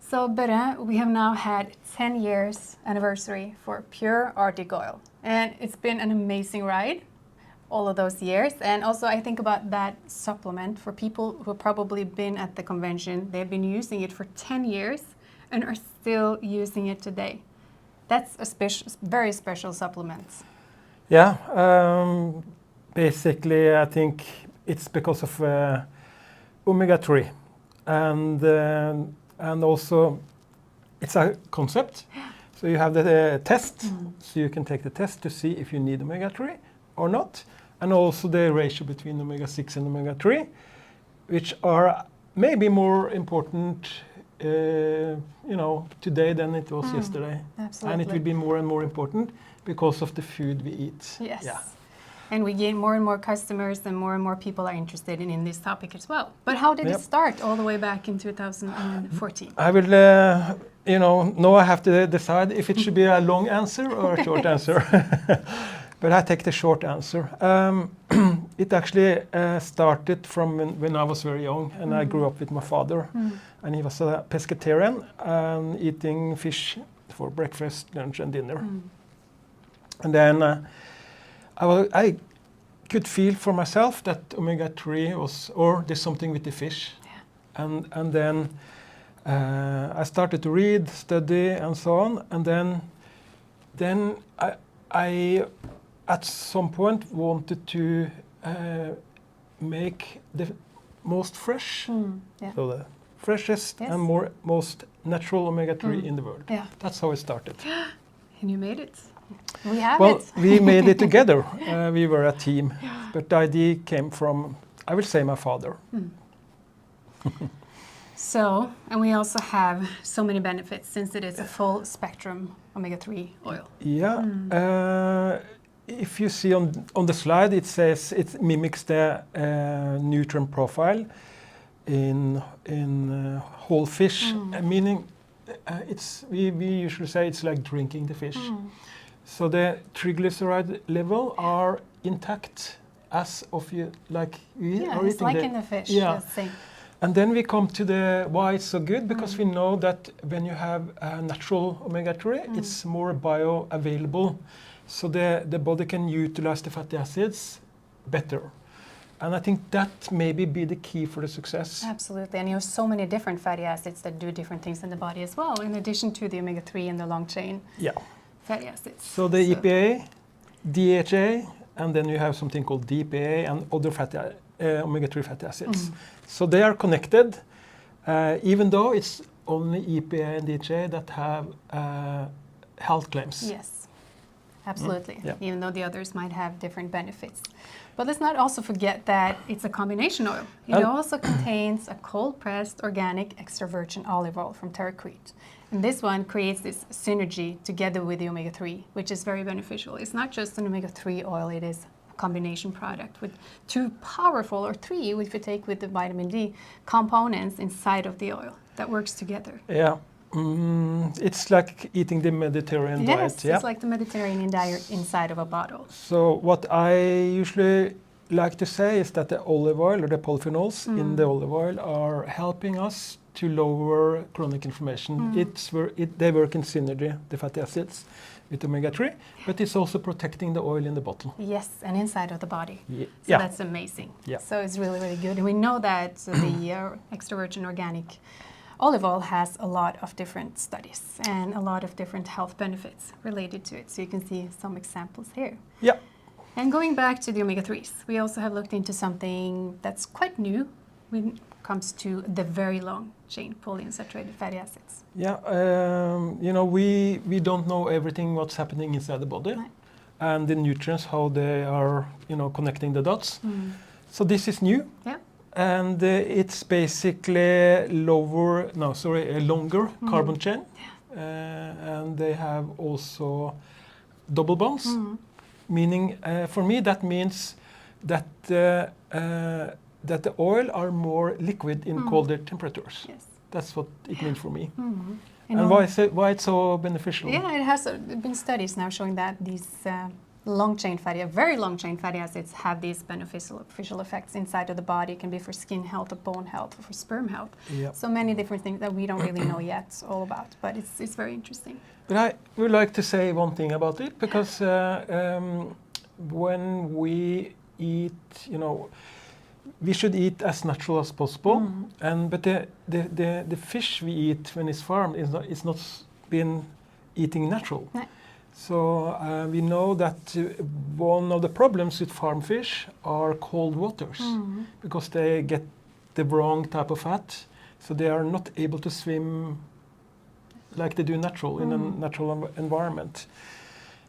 So, Bere, we have now had 10 years anniversary for pure Arctic oil. And it's been an amazing ride all of those years. And also I think about that supplement for people who have probably been at the convention. They've been using it for 10 years and are still using it today. That's a very special supplement. Yeah, basically I think it's because of omega-3 and also it's a concept. So you have the test, so you can take the test to see if you need omega-3 or not, and also the ratio between omega-6 and omega-3, which are maybe more important today than it was yesterday. Absolutely. And it will be more and more important because of the food we eat. Yes. Yeah. And we gain more and more customers and more people are interested in this topic as well. But how did it start all the way back in 2014? I will, now I have to decide if it should be a long answer or a short answer. But I take the short answer. It actually started from when I was very young and I grew up with my father. And he was a pescatarian and eating fish for breakfast, lunch and dinner. And then I could feel for myself that omega-3 was, or there's something with the fish. Yeah. And then I started to read, study and so on. And then I at some point wanted to make the most fresh, so the freshest and most natural omega-3 in the world. Yeah. That's how it started. And you made it. We have well, it. We made it together. We were a team. But the idea came from, I will say, my father. So, and we also have so many benefits since it is a full spectrum omega-3 oil. Yeah. If you see on the slide, it says it mimics the nutrient profile in whole fish, meaning we usually say it's like drinking the fish. So the triglyceride level are intact as of you like we are it's eating like in the fish. Yeah. And then we come to the why it's so good, because we know that when you have natural omega-3, it's more bioavailable. So the body can utilize the fatty acids better. And I think that maybe be the key for the success. Absolutely. And you have so many different fatty acids that do different things in the body as well, in addition to the omega-3 and the long chain fatty acids. So the EPA, DHA, and then you have something called DPA and other omega-3 fatty acids. So they are connected, even though it's only EPA and DHA that have health claims. Yes. Absolutely, even though the others might have different benefits. But let's not also forget that it's a combination oil. It also contains a cold-pressed organic extra virgin olive oil from terraquite. And this one creates this synergy together with the omega-3, which is very beneficial. It's not just an omega-3 oil, it is a combination product with two powerful, or three, if you take with the vitamin D, components inside of the oil that works together. Yeah. It's like eating the Mediterranean diet. Yes, it's like the Mediterranean diet inside of a bottle. So what I usually like to say is that the olive oil or the polyphenols in the olive oil are helping us to lower chronic inflammation. They work in synergy, the fatty acids, with omega-3, but it's also protecting the oil in the bottle. Yes, and inside of the body. So Yeah. that's amazing. Yeah. So it's really, really good. And we know that the extra virgin organic olive oil has a lot of different studies and a lot of different health benefits related to it. So you can see some examples here. Yeah. And going back to the omega-3s, we also have looked into something that's quite new when it comes to the very long chain polyunsaturated fatty acids. Yeah, we don't know everything what's happening inside the body and the nutrients, how they are, connecting the dots. So this is new. Yeah. And it's basically a longer carbon chain. And they have also double bonds, meaning for me that means that the oil are more liquid in colder temperatures. Yes. That's what it means for me. And why it's so beneficial? Yeah, it has been studies now showing that these long-chain fatty, very long-chain fatty acids have these beneficial effects inside of the body. It can be for skin health, or bone health, or for sperm health. Yep. So many different things that we don't really know yet all about, but it's very interesting. But I would like to say one thing about it, because when we eat, we should eat as natural as possible. But the fish we eat when it's farmed is not been eating natural. No. So we know that one of the problems with farm fish are cold waters, because they get the wrong type of fat, so they are not able to swim like they do natural in a natural environment.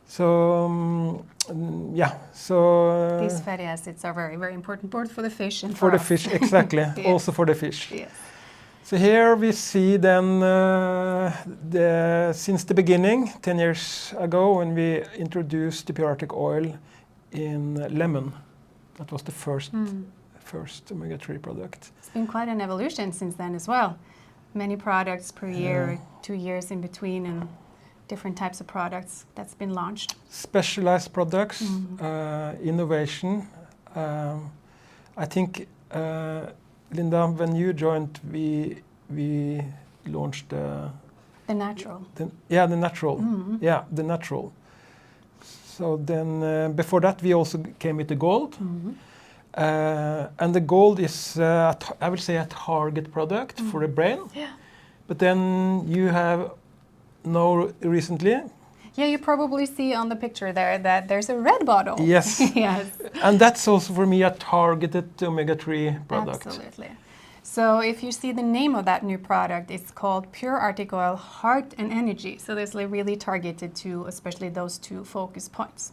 So These fatty acids are very, very important both for the fish and for the us. fish, exactly. Yes. Also for the fish. Yes. So here we see then since the beginning, 10 years ago, when we introduced the pyretic oil in lemon. That was the first omega-3 product. It's been quite an evolution since then as well. Many products per year, 2 years in between, and different types of products that's been launched. Specialized products, innovation. I think, Linda, when you joined, we launched The natural. the natural. Yeah, the natural. So then before that, we also came with the gold. And the gold is, I would say, a target product for the brain. Yeah. But then you have recently. Yeah, you probably see on the picture there that there's a red bottle. Yes. Yes. And that's also for me a targeted omega-3 product. Absolutely. So if you see the name of that new product, it's called Pure Arctic Oil Heart and Energy. So this is really targeted to especially those two focus points.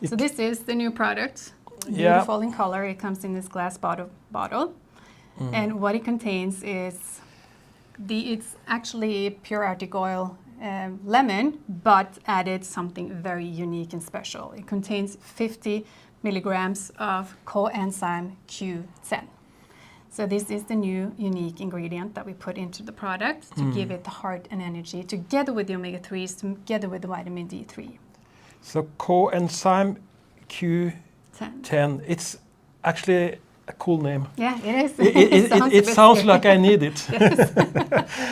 So this is the new product. Beautiful in color. It comes in this glass bottle. And what it contains is it's actually pure Arctic oil lemon, but added something very unique and special. It contains 50 milligrams of coenzyme Q10. So this is the new unique ingredient that we put into the product to give it the heart and energy, together with the omega-3s, together with the vitamin D3. So coenzyme Q10. It's actually a cool name. Yeah, it is. It sounds like I need it. Yes.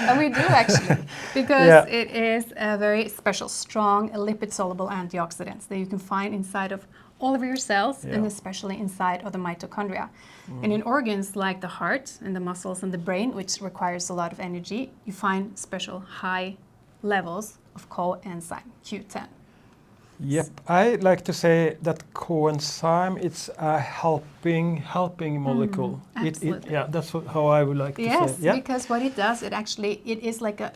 And we do actually, because it is a very special, strong lipid-soluble antioxidants that you can find inside of all of your cells, and especially inside of the mitochondria. And in organs like the heart and the muscles and the brain, which requires a lot of energy, you find special high levels of coenzyme Q10. Yep, I like to say that coenzyme, it's a helping molecule. Absolutely. That's how I would like to say it. Yes, because what it does, it is like a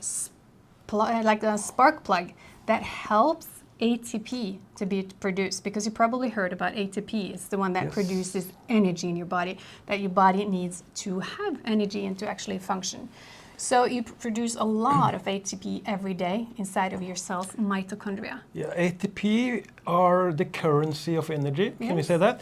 spark plug that helps ATP to be produced, because you probably heard about ATP. It's the one that produces energy in your body, that your body needs to have energy and to actually function. So you produce a lot of ATP every day inside of your cells, mitochondria. Yeah, ATP are the currency of energy. Can we say that?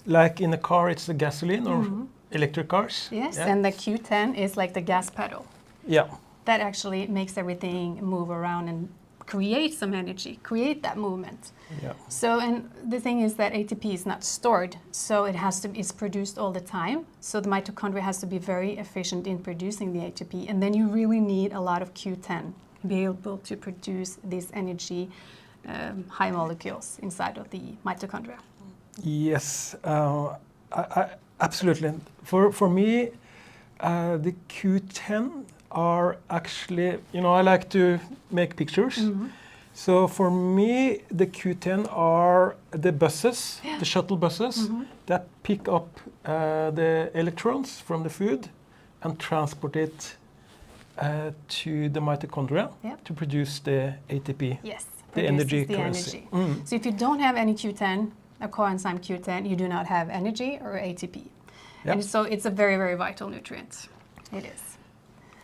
Like in a car, it's the gasoline or electric cars. Yes, and the Q10 is like the gas pedal. Yeah. That actually makes everything move around and create some energy, create that movement. Yeah. So, and the thing is that ATP is not stored, so it's produced all the time. So the mitochondria has to be very efficient in producing the ATP, and then you really need a lot of Q10 to be able to produce these energy high molecules inside of the mitochondria. Yes, I absolutely. For me, the Q10 are actually, I like to make pictures. So for me, the Q10 are the buses, the shuttle buses, that pick up the electrons from the food and transport it to the mitochondria to produce the ATP, the energy currency. So if you don't have any Q10, a coenzyme Q10, you do not have energy or ATP. And so it's a very, very vital nutrient. It is.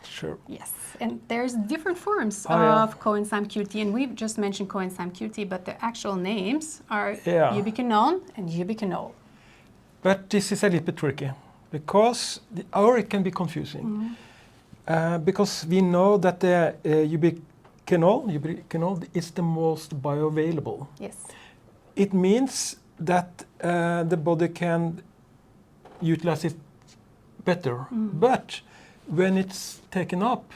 Sure. Yes, and there's different forms of coenzyme QT, and we've just mentioned coenzyme QT, but the actual names are ubiquinone and ubiquinol. But this is a little bit tricky, because it can be confusing, because we know that the ubiquinol is the most bioavailable. Yes. it means that the body can utilize it better. But when it's taken up,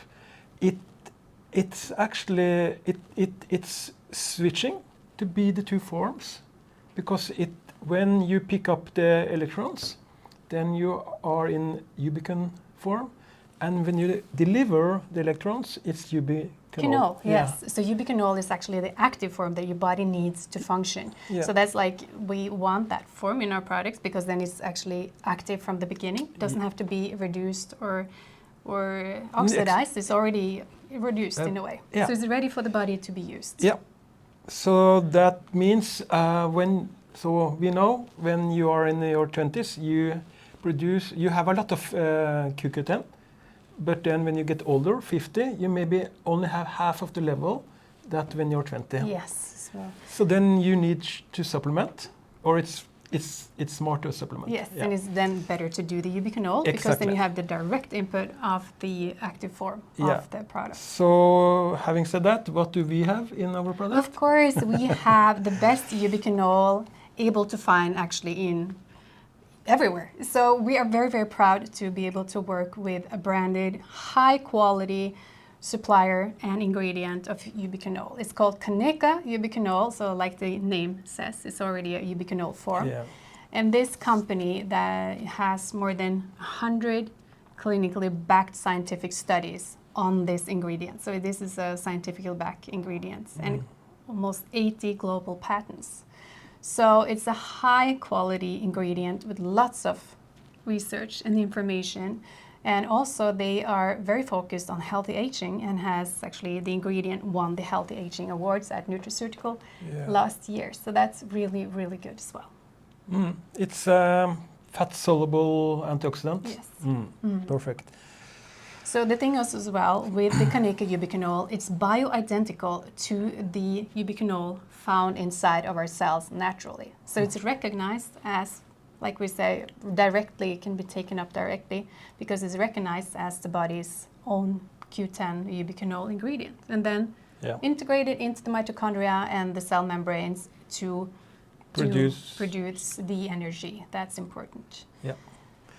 it's actually it's switching to be the two forms, because when you pick up the electrons, then you are in ubiquinol form, and when you deliver the electrons, it's ubiquinol. Yes. So ubiquinol is actually the active form that your body needs to function. Yeah. So that's like, we want that form in our products because then it's actually active from the beginning. It doesn't have to be reduced or oxidized. It's already reduced in a way. Yeah. So it's ready for the body to be used. Yeah. So that means we know when you are in your 20s, you have a lot of QQ10, but then when you get older, 50, you maybe only have half of the level that when you're 20. Yes. So then you need to supplement, or it's smart to supplement. Yes, and it's then better to do the ubiquinol because then you have the direct input of the active form of the product. So having said that, what do we have in our product? Of course, we have the best ubiquinol able to find actually in everywhere. So we are very, very proud to be able to work with a branded, high quality supplier and ingredient of ubiquinol. It's called Kaneka ubiquinol, so like the name says, it's already a ubiquinol form. Yeah. And this company that has more than 100 clinically backed scientific studies on this ingredient. So this is a scientifically backed ingredient and almost 80 global patents. So it's a high quality ingredient with lots of research and information. And also they are very focused on healthy aging and has actually the ingredient won the Healthy Aging Awards at Nutraceutical last year. So that's really, really good as well. It's fat-soluble antioxidant. Yes. Perfect. So the thing is as well with the Kaneka ubiquinol, it's bioidentical to the ubiquinol found inside of our cells naturally. So it's recognized as, like we say, directly, it can be taken up directly because it's recognized as the body's own Q10 ubiquinol ingredient, and then integrated into the mitochondria and the cell membranes to produce the energy. That's important. Yeah.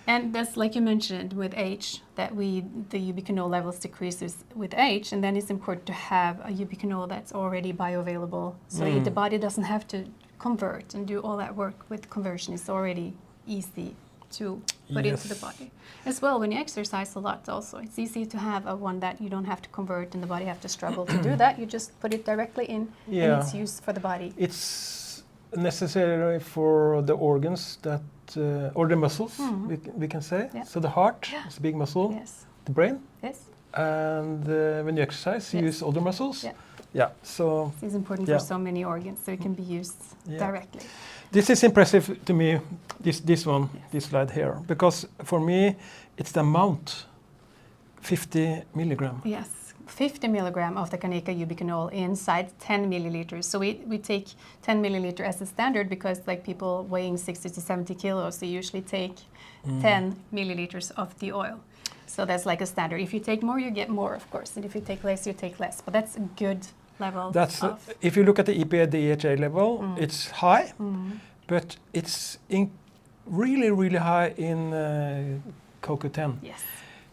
And that's like you mentioned with age, that the ubiquinol levels decreases with age, and then it's important to have a ubiquinol that's already bioavailable, so the body doesn't have to convert and do all that work with conversion. It's already easy to put into the body. As well, when you exercise a lot also, it's easy to have a one that you don't have to convert and the body have to struggle to do that. You just put it directly in and it's used for the body. It's necessary for the organs that, or the muscles, we can say. Yeah. So the heart is a big muscle, the brain, and when you exercise, you use other muscles. Yeah, so it's important for so many organs, so it can be used directly. This is impressive to me, this one, this slide here, because for me, it's the amount, 50 milligram. Yes, 50 milligram of the Kaneka ubiquinol inside 10 milliliters. So we take 10 milliliter as a standard because like people weighing 60 to 70 kilos, they usually take 10 milliliters of the oil. So that's like a standard. If you take more, you get more, of course. And if you take less, you take less. But that's a good level. If you look at the EPA DHA level, it's high, but it's really, really high in CoQ10. Yes.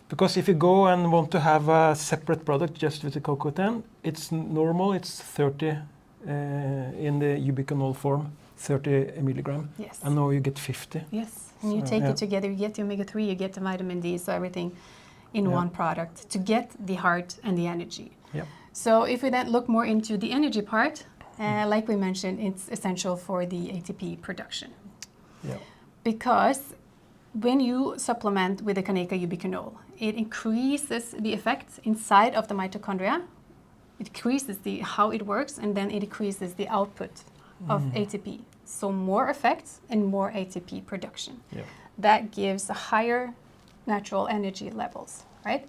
Because if you go and want to have a separate product just with the CoQ10, it's normal, it's 30 in the ubiquinol form, 30 milligram. Yes. And now you get 50. Yes. And you take it together, you get the omega-3, you get the vitamin D, so everything in one product to get the heart and the energy. Yep. So if we then look more into the energy part, like we mentioned, it's essential for the ATP production. Yep. Because when you supplement with the Kaneka ubiquinol, it increases the effect inside of the mitochondria. It increases how it works, and then it increases the output of ATP. So more effects and more ATP production. Yep. That gives a higher natural energy levels, right?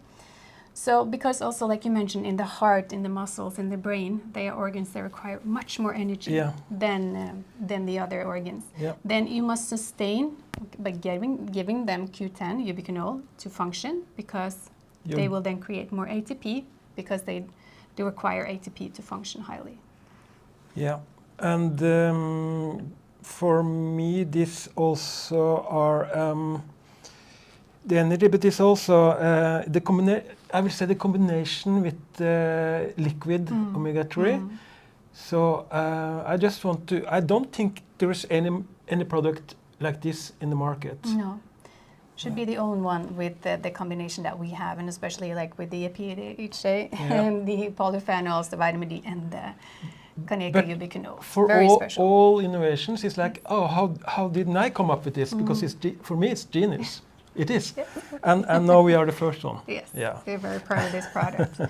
So because also, like you mentioned, in the heart, in the muscles, in the brain, they are organs that require much more energy than the other organs. Yep. Then you must sustain by giving them Q10 ubiquinol to function, because they will then create more ATP because they require ATP to function highly. Yeah. And for me, this also are the energy, but it's also I will say the combination with liquid omega-3. So I just want to. I don't think there is any product like this in the market. No. Should be the only one with the combination that we have, and especially like with the EPA and the polyphenols, the vitamin D, and the ubiquinol. For very special. all innovations, it's like, oh, how didn't I come up with this? Because for me, it's genius. It is. And now we are the first one. Yes, yeah. we're very proud of this product.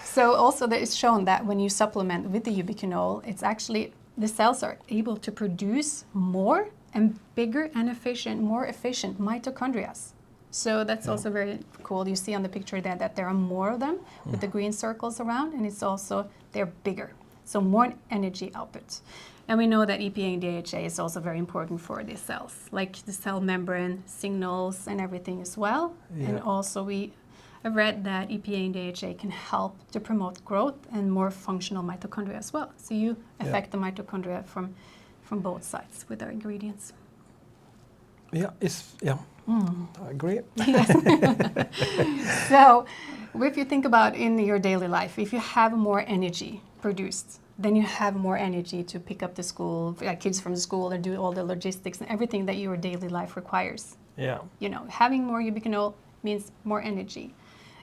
So also there is shown that when you supplement with the ubiquinol, it's actually, the cells are able to produce more and bigger and more efficient mitochondria. So that's also very cool. You see on the picture there that there are more of them with the green circles around, and it's also, they're bigger. So more energy output. And we know that EPA and DHA is also very important for these cells, like the cell membrane signals and everything as well. Yeah. And also I've read that EPA and DHA can help to promote growth and more functional mitochondria as well. So you affect the mitochondria from both sides with our ingredients. Yeah, I agree. Yes. So if you think about in your daily life, if you have more energy produced, then you have more energy to pick up the school, kids from school, and do all the logistics and everything that your daily life requires. Yeah. You know, having more ubiquinol means more energy.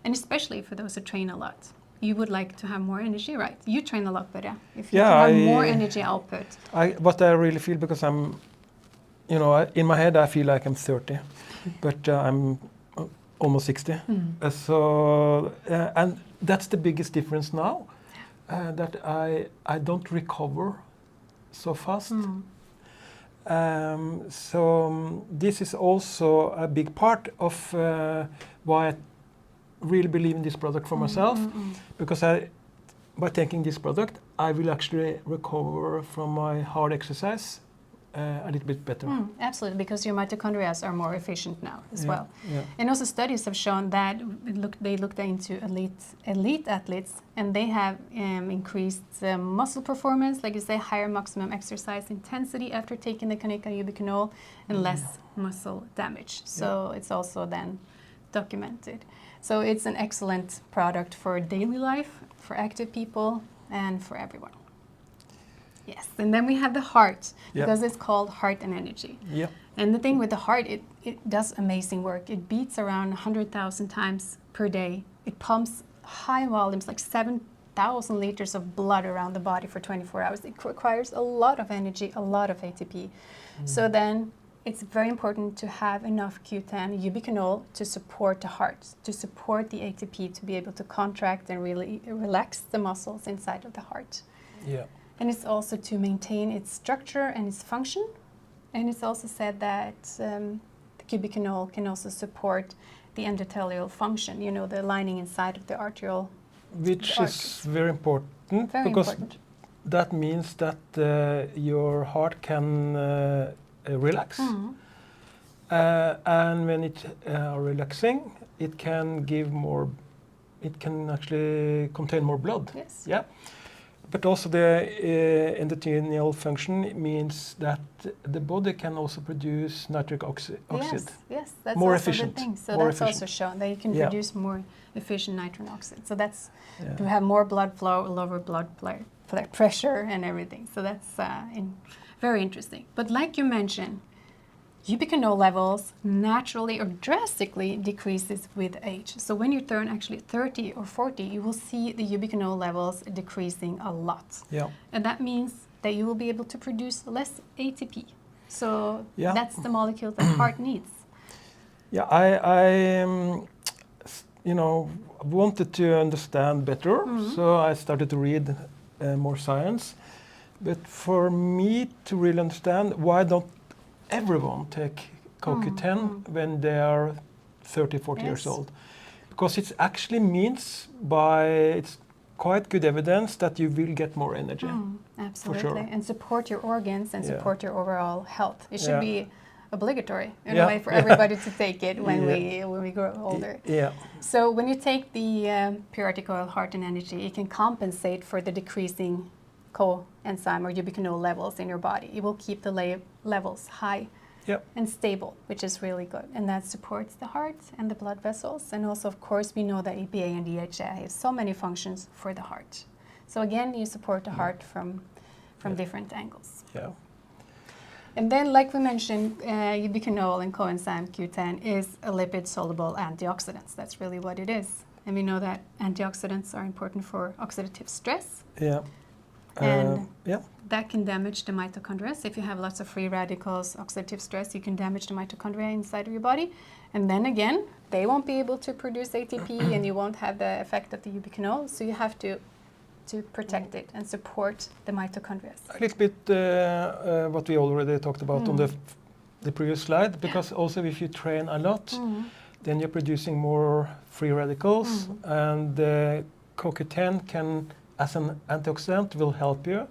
And especially for those who train a lot. You would like to have more energy, right? You train a lot better. If you can have more energy output. What I really feel, because I'm, in my head I feel like I'm 30, but I'm almost 60. So, and that's the biggest difference now, that I don't recover so fast. So this is also a big part of why I really believe in this product for myself, because by taking this product, I will actually recover from my hard exercise a little bit better. Absolutely, because your mitochondria are more efficient now as well. Yeah. And also studies have shown that they looked into elite athletes, and they have increased muscle performance, like you say, higher maximum exercise intensity after taking the ubiquinol, and less muscle damage. So it's also then documented. So it's an excellent product for daily life, for active people, and for everyone. Yes, and then we have the heart, because it's called Heart and Energy. Yeah. And the thing with the heart, it does amazing work. It beats around 100,000 times per day. It pumps high volumes, like 7,000 liters of blood around the body for 24 hours. It requires a lot of energy, a lot of ATP. So then it's very important to have enough Q10 ubiquinol to support the heart, to support the ATP to be able to contract and really relax the muscles inside of the heart. Yeah. And it's also to maintain its structure and its function. And it's also said that the ubiquinol can also support the endothelial function, the lining inside of the arterial. Which is very important, because that means that your heart can relax. And when it relaxing, it can actually contain more blood. Yes. Yeah. But also the endothelial function means that the body can also produce nitric oxide. Yes, that's more also efficient. the thing. So more that's efficient. also shown that you can produce more efficient nitric oxide. So that's to have more blood flow, lower blood pressure, and everything. So that's very interesting. But like you mentioned, ubiquinol levels naturally or drastically decreases with age. So when you turn actually 30 or 40, you will see the ubiquinol levels decreasing a lot. Yeah. And that means that you will be able to produce less ATP. So that's the molecule that heart needs. Yeah, I wanted to understand better, so I started to read more science. But for me to really understand, why don't everyone take CoQ10 when they are 30, 40 years old? Because it actually means it's quite good evidence that you will get more energy. Absolutely, for sure. And support your organs and support your overall health. It should be obligatory in a way for everybody to take it when we grow older. Yeah. So when you take the puritic oil, Heart and Energy, it can compensate for the decreasing coenzyme or ubiquinol levels in your body. It will keep the levels high and stable, which is really good. And that supports the heart and the blood vessels. And also, of course, we know that EPA and DHA have so many functions for the heart. So again, you support the heart from different angles. Yeah. And then, like we mentioned, ubiquinol and coenzyme Q10 is a lipid-soluble antioxidant. That's really what it is. And we know that antioxidants are important for oxidative stress. Yeah. And that can damage the mitochondria. So if you have lots of free radicals, oxidative stress, you can damage the mitochondria inside of your body. And then again, they won't be able to produce ATP and you won't have the effect of the ubiquinol. So you have to protect it and support the mitochondria. A little bit what we already talked about on the previous slide, because also if you train a lot, then you're producing more free radicals, and CoQ10 can, as an antioxidant, will help you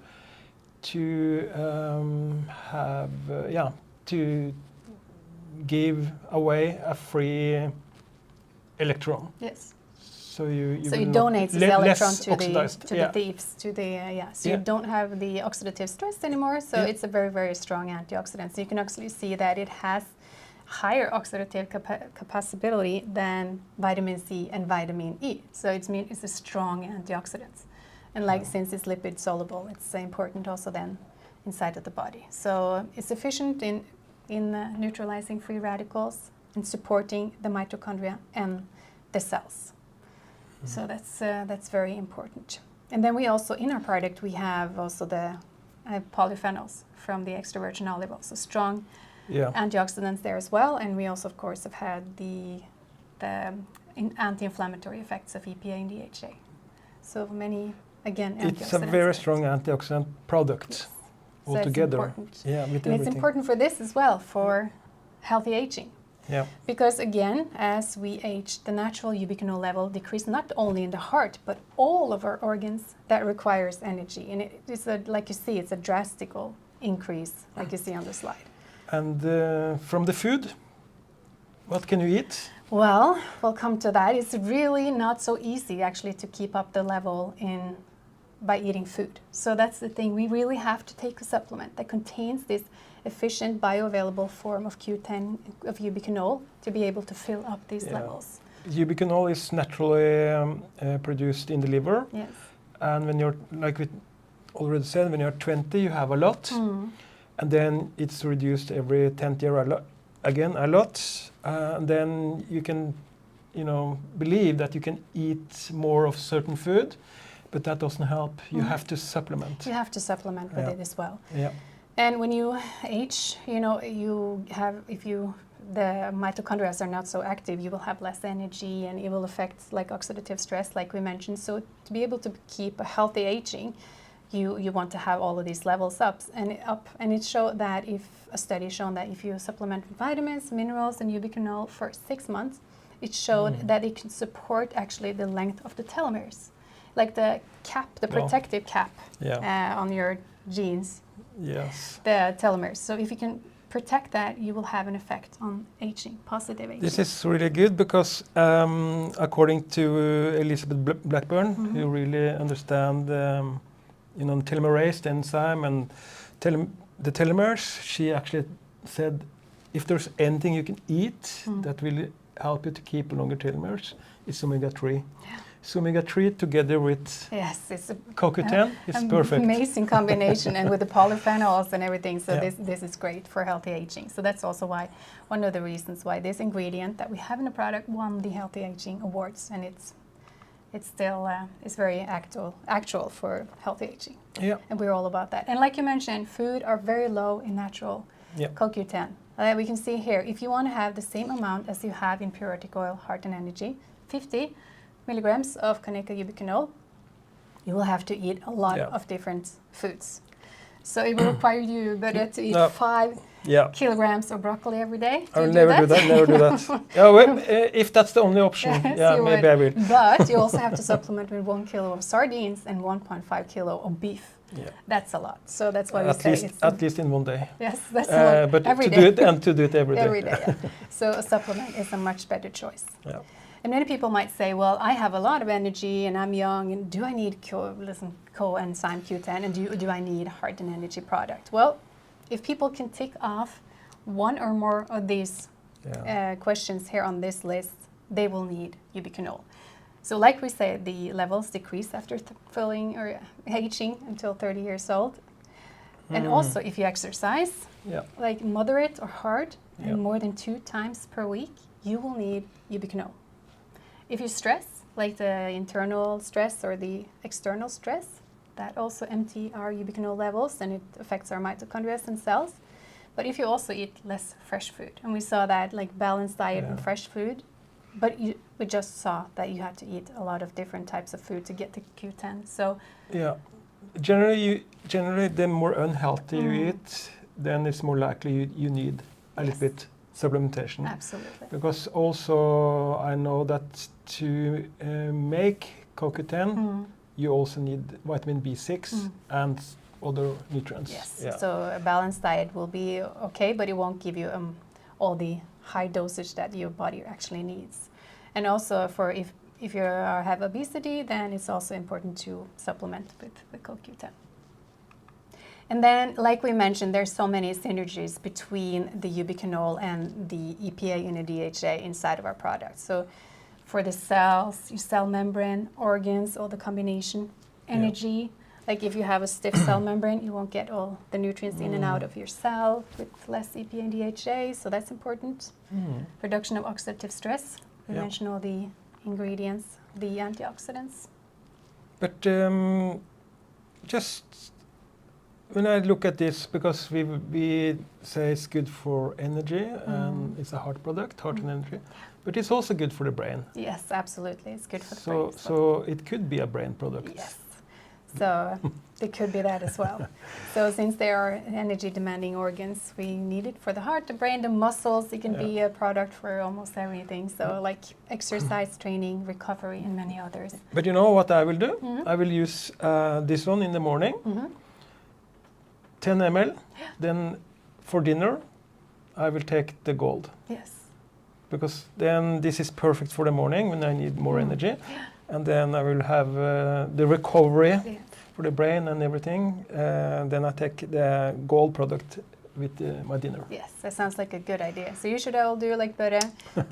to to give away a free electron. Yes. So you donate this electron to the thieves, so you don't have the oxidative stress anymore. So it's a very, very strong antioxidant. So you can actually see that it has higher oxidative capacity than vitamin C and vitamin E. So it's a strong antioxidant. And since it's lipid soluble, it's important also then inside of the body. So it's efficient in neutralizing free radicals and supporting the mitochondria and the cells. So that's very important. And then we also, in our product, we have also the polyphenols from the extra virgin olive oil. So strong antioxidants there as well. And we also, of course, have had the anti-inflammatory effects of EPA and DHA. So many, again, antioxidants. It's a very strong antioxidant product altogether. So it's important. Yeah, with and it's important for this as well, for healthy aging. Yeah. Because again, as we age, the natural ubiquinol level decreases not only in the heart, but all of our organs that requires energy. And it is, like you see, it's a drastic increase, like you see on the slide. And from the food, what can you eat? Well, we'll come to that. It's really not so easy, actually, to keep up the level by eating food. So that's the thing. We really have to take a supplement that contains this efficient bioavailable form of Q10 of ubiquinol to be able to fill up these levels. Ubiquinol is naturally produced in the liver. Yes. And when you're, like we already said, when you're 20, you have a lot. And then it's reduced every 10th year a lot. And then you can, believe that you can eat more of certain food, but that doesn't help. You have to supplement. You have to supplement with it as well. Yeah. And when you age, if the mitochondria are not so active, you will have less energy and it will affect oxidative stress, like we mentioned. So to be able to keep a healthy aging, you want to have all of these levels up. And it showed that a study shown that if you supplement with vitamins, minerals, and ubiquinol for 6 months, it showed that it can support actually the length of the telomeres, like the cap, the protective cap on your genes. Yes. The telomeres. So if you can protect that, you will have an effect on aging, positive aging. This is really good because according to Elizabeth Blackburn, who really understand the telomerase, the enzyme, and the telomeres, she actually said if there's anything you can eat that will help you to keep longer telomeres, it's omega-3. Yeah. So omega-3 together with CoQ10 is perfect. Amazing combination, and with the polyphenols and everything. So this is great for healthy aging. So that's also one of the reasons why this ingredient that we have in the product won the Healthy Aging Awards, and it's still it's very actual for healthy aging. Yeah. And we're all about that. And like you mentioned, food are very low in natural CoQ10. We can see here, if you want to have the same amount as you have in Puritic Oil, Heart and Energy, 50 milligrams of Kaneka ubiquinol, you will have to eat a lot of different foods. So it will require you better to eat 5 kilograms of broccoli every day. I will never do that. If that's the only option, maybe I will. But you also have to supplement with 1 kilo of sardines and 1.5 kilo of beef. Yeah. That's a lot. So that's why we say at least in one day. Yes, that's a lot. But to do it every day. Every day, So a supplement is a much better choice. Yeah. And many people might say, well, I have a lot of energy and I'm young, and do I need coenzyme Q10, and do I need heart and energy product? Well, if people can tick off one or more of these questions here on this list, they will need ubiquinol. So like we said, the levels decrease after filling or aging until 30 years old. And also if you exercise, like moderate or hard, and more than 2 times per week, you will need ubiquinol. If you stress, like the internal stress or the external stress, that also empty our ubiquinol levels, and it affects our mitochondria and cells. But if you also eat less fresh food, and we saw that like balanced diet and fresh food, but we just saw that you had to eat a lot of different types of food to get to Q10. So generally the more unhealthy you eat, then it's more likely you need a little bit supplementation. Absolutely. Because also I know that to make CoQ10, you also need vitamin B6 and other nutrients. Yes, so a balanced diet will be okay, but it won't give you all the high dosage that your body actually needs. And also for if you have obesity, then it's also important to supplement with the CoQ10. And then, like we mentioned, there's so many synergies between the ubiquinol and the EPA and the DHA inside of our products. So for the cells, your cell membrane, organs, all the combination, energy. Like if you have a stiff cell membrane, you won't get all the nutrients in and out of your cell with less EPA and DHA, so that's important. Reduction of oxidative stress. We mentioned all the ingredients, the antioxidants. But just when I look at this, because we say it's good for energy and it's a heart product, heart and energy, but it's also good for the brain. Yes, absolutely. It's good for the brain. So it could be a brain product. Yes. So it could be that as well. So since they are energy demanding organs, we need it for the heart, the brain, the muscles. It can be a product for almost everything. So like exercise, training, recovery, and many others. But you know what I will do? I will use this one in the morning, 10 ml. Then for dinner, I will take the gold. Yes. Because then this is perfect for the morning when I need more energy. And then I will have the recovery for the brain and everything. Then I take the gold product with my dinner. Yes, that sounds like a good idea. So you should all do like Børre,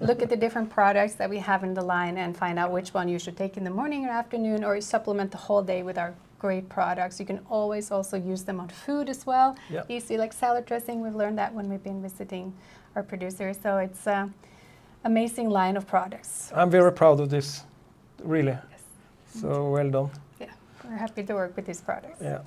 look at the different products that we have in the line and find out which one you should take in the morning or afternoon, or supplement the whole day with our great products. You can always also use them on food as well. Easy, like salad dressing. We've learned that when we've been visiting our producers. So it's an amazing line of products. I'm very proud of this. Really. So well done. Yeah, we're happy to work with these products. Yeah.